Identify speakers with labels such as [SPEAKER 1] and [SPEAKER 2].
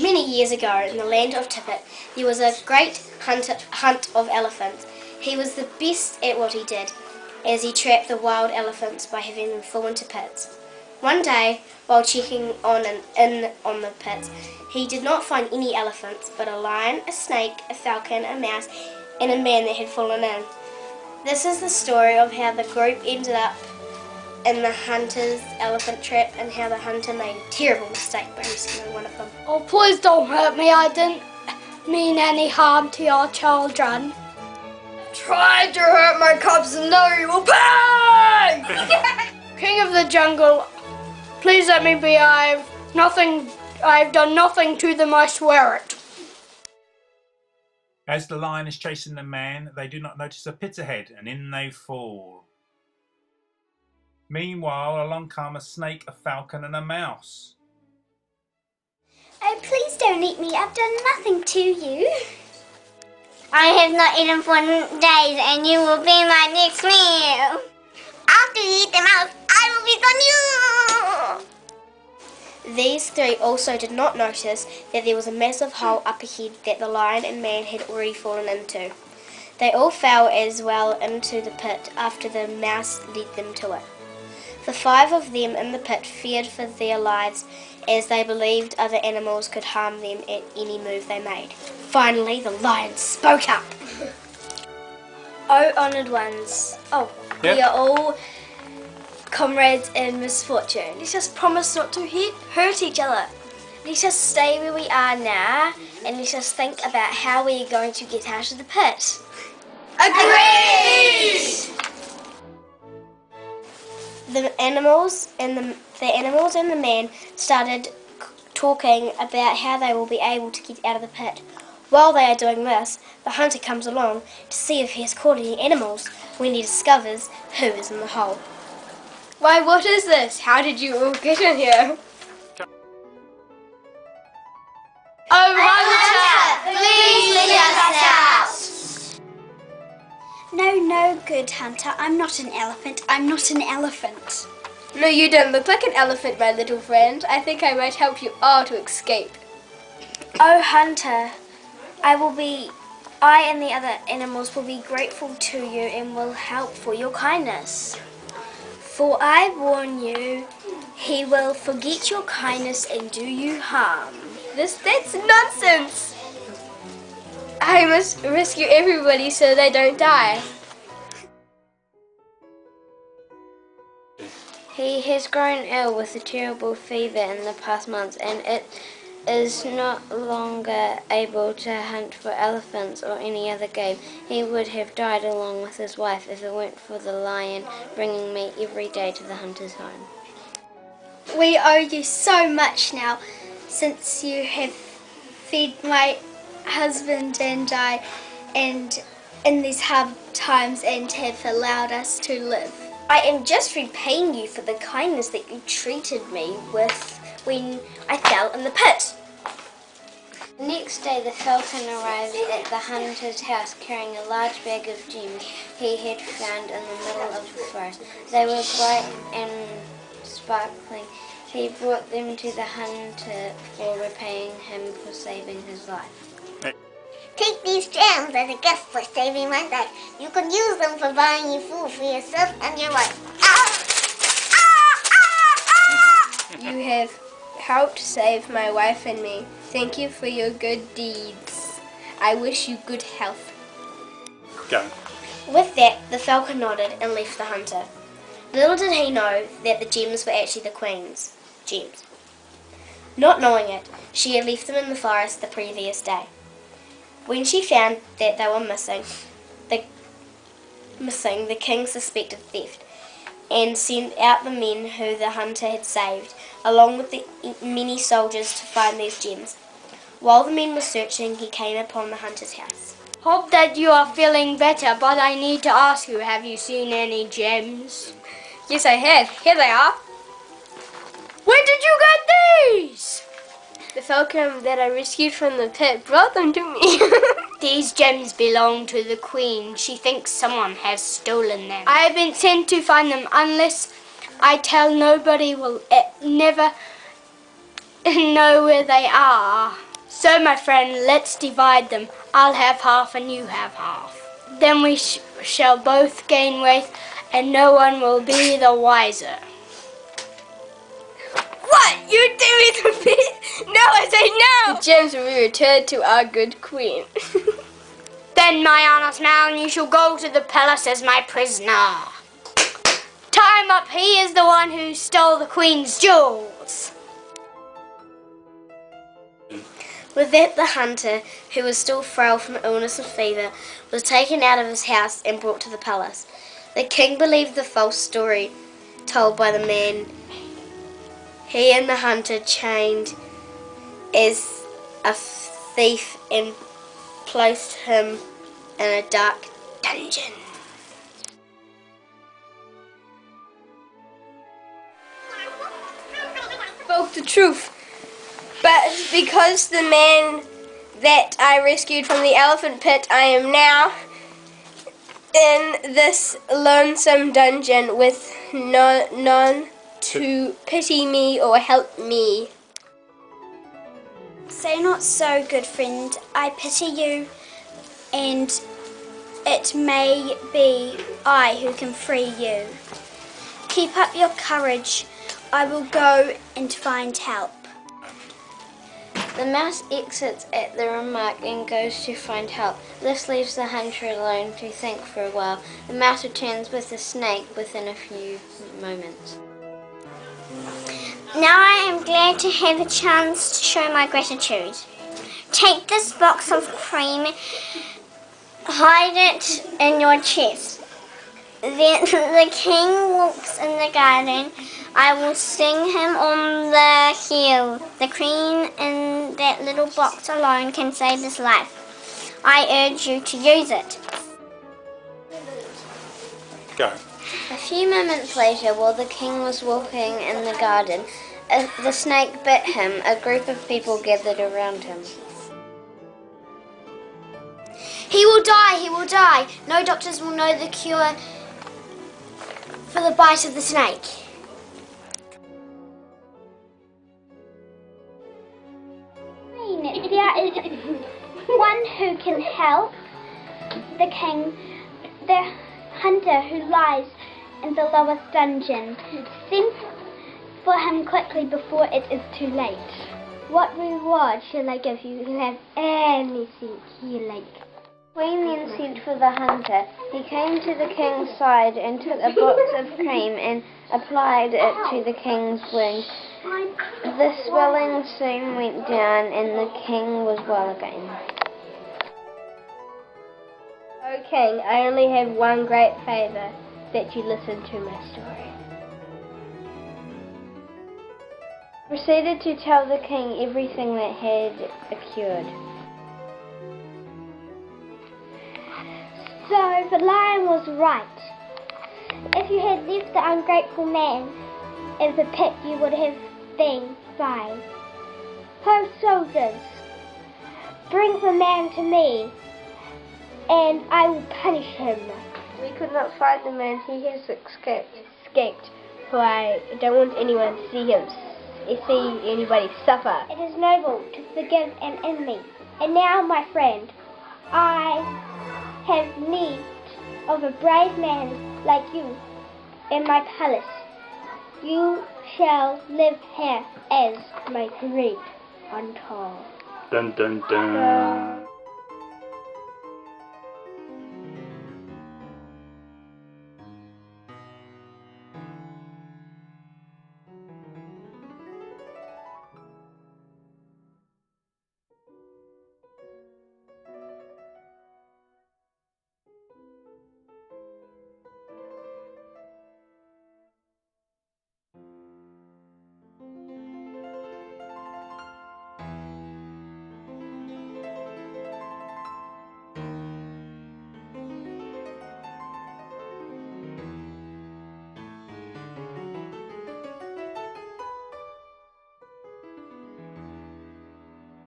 [SPEAKER 1] Many years ago, in the land of Tippet, there was a great hunt of elephants. He was the best at what he did, as he trapped the wild elephants by having them fall into pits. One day, while checking on the pits, he did not find any elephants, but a lion, a snake, a falcon, a mouse, and a man that had fallen in. This is the story of how the group ended up in the hunter's elephant trap and how the hunter made a terrible mistake by rescuing one of them.
[SPEAKER 2] Oh, please don't hurt me. I didn't mean any harm to your children.
[SPEAKER 3] Tried to hurt my cubs and now you will pay!
[SPEAKER 2] King of the jungle, please let me be. I've done nothing to them, I swear it.
[SPEAKER 4] As the lion is chasing the man, they do not notice a pit ahead, and in they fall. Meanwhile, along come a snake, a falcon, and a mouse.
[SPEAKER 5] Oh, please don't eat me. I've done nothing to you.
[SPEAKER 6] I have not eaten for days, and you will be my next meal. After you eat the mouse, I will become you.
[SPEAKER 1] These three also did not notice that there was a massive hole up ahead that the lion and man had already fallen into. They all fell as well into the pit after the mouse led them to it. The 5 of them in the pit feared for their lives, as they believed other animals could harm them at any move they made. Finally, the lion spoke up.
[SPEAKER 3] Oh, honoured ones. We are all comrades in misfortune. Let's just promise not to hurt each other. Let's just stay where we are now, and let's just think about how we are going to get out of the pit. Agreed!
[SPEAKER 1] The animals and the man started talking about how they will be able to get out of the pit. While they are doing this, the hunter comes along to see if he has caught any animals when he discovers who is in the hole.
[SPEAKER 3] Why, what is this? How did you all get in here? Oh, Hunter! Please let us out!
[SPEAKER 5] No, good hunter. I'm not an elephant. I'm not an elephant.
[SPEAKER 3] No, you don't look like an elephant, my little friend. I think I might help you all to escape.
[SPEAKER 5] Oh, hunter, I and the other animals will be grateful to you and will help for your kindness. For I warn you, he will forget your kindness and do you harm.
[SPEAKER 3] That's nonsense! I must rescue everybody so they don't die.
[SPEAKER 7] He has grown ill with a terrible fever in the past months, and it is not longer able to hunt for elephants or any other game. He would have died along with his wife if it weren't for the lion bringing me every day to the hunter's home.
[SPEAKER 5] We owe you so much now, since you have fed my husband and I, and in these hard times, and have allowed us to live.
[SPEAKER 1] I am just repaying you for the kindness that you treated me with when I fell in the pit.
[SPEAKER 7] The next day the falcon arrived at the hunter's house carrying a large bag of gems he had found in the middle of the forest. They were bright and sparkling. He brought them to the hunter for repaying him for saving his life.
[SPEAKER 6] Take these gems as a gift for saving my life. You can use them for buying you food for yourself and your wife.
[SPEAKER 3] You have helped save my wife and me. Thank you for your good deeds. I wish you good health.
[SPEAKER 4] Go.
[SPEAKER 1] With that, the falcon nodded and left the hunter. Little did he know that the gems were actually the queen's gems. Not knowing it, she had left them in the forest the previous day. When she found that they were missing, the king suspected theft and sent out the men who the hunter had saved, along with the many soldiers, to find these gems. While the men were searching, he came upon the hunter's house.
[SPEAKER 2] Hope that you are feeling better, but I need to ask you, have you seen any gems?
[SPEAKER 3] Yes, I have. Here they are.
[SPEAKER 2] Where did you get these?
[SPEAKER 3] The falcon that I rescued from the pit brought them to me.
[SPEAKER 2] These gems belong to the queen. She thinks someone has stolen them. I have been sent to find them. Unless I tell, nobody will never know where they are. So, my friend, let's divide them. I'll have half and you have half. Then we shall both gain weight and no one will be the wiser.
[SPEAKER 3] What? You do it a bit? No, I say no!
[SPEAKER 8] The gems will be returned to our good queen.
[SPEAKER 2] Then, my honest man, you shall go to the palace as my prisoner. Tie him up. He is the one who stole the queen's jewels.
[SPEAKER 1] With that, the hunter, who was still frail from illness and fever, was taken out of his house and brought to the palace. The king believed the false story told by the man. He and the hunter chained as a thief and placed him in a dark dungeon.
[SPEAKER 8] Spoke the truth. But because the man that I rescued from the elephant pit, I am now in this lonesome dungeon with none to pity me or help me.
[SPEAKER 5] Say not so, good friend. I pity you, and it may be I who can free you. Keep up your courage. I will go and find help.
[SPEAKER 7] The mouse exits at the remark and goes to find help. This leaves the hunter alone to think for a while. The mouse returns with the snake within a few moments.
[SPEAKER 6] Now I am glad to have a chance to show my gratitude. Take this box of cream, hide it in your chest. Then the king walks in the garden. I will sing him on the hill. The cream in that little box alone can save his life. I urge you to use it.
[SPEAKER 4] Go.
[SPEAKER 7] A few moments later, while the king was walking in the garden, the snake bit him. A group of people gathered around him.
[SPEAKER 1] He will die, he will die. No doctors will know the cure for the bite of the snake.
[SPEAKER 5] There is one who can help the king, the hunter who lies in the lowest dungeon. Send for him quickly before it is too late. What reward shall I give you? You have anything you like.
[SPEAKER 7] The queen then sent for the hunter. He came to the king's side and took a box of cream and applied it to the king's wound. The swelling soon went down and the king was well again.
[SPEAKER 8] O king, I only have one great favour, that you listen to my story.
[SPEAKER 7] Proceeded to tell the king everything that had occurred.
[SPEAKER 5] So the lion was right. If you had left the ungrateful man in the pit, you would have been fine. Ho, soldiers, bring the man to me, and I will punish him.
[SPEAKER 8] We could not find the man. He has escaped, for I don't want anyone to see anybody suffer.
[SPEAKER 5] It is noble to forgive an enemy. And now, my friend, I have need of a brave man like you in my palace. You shall live here as my great hunter.
[SPEAKER 4] Dun dun dun.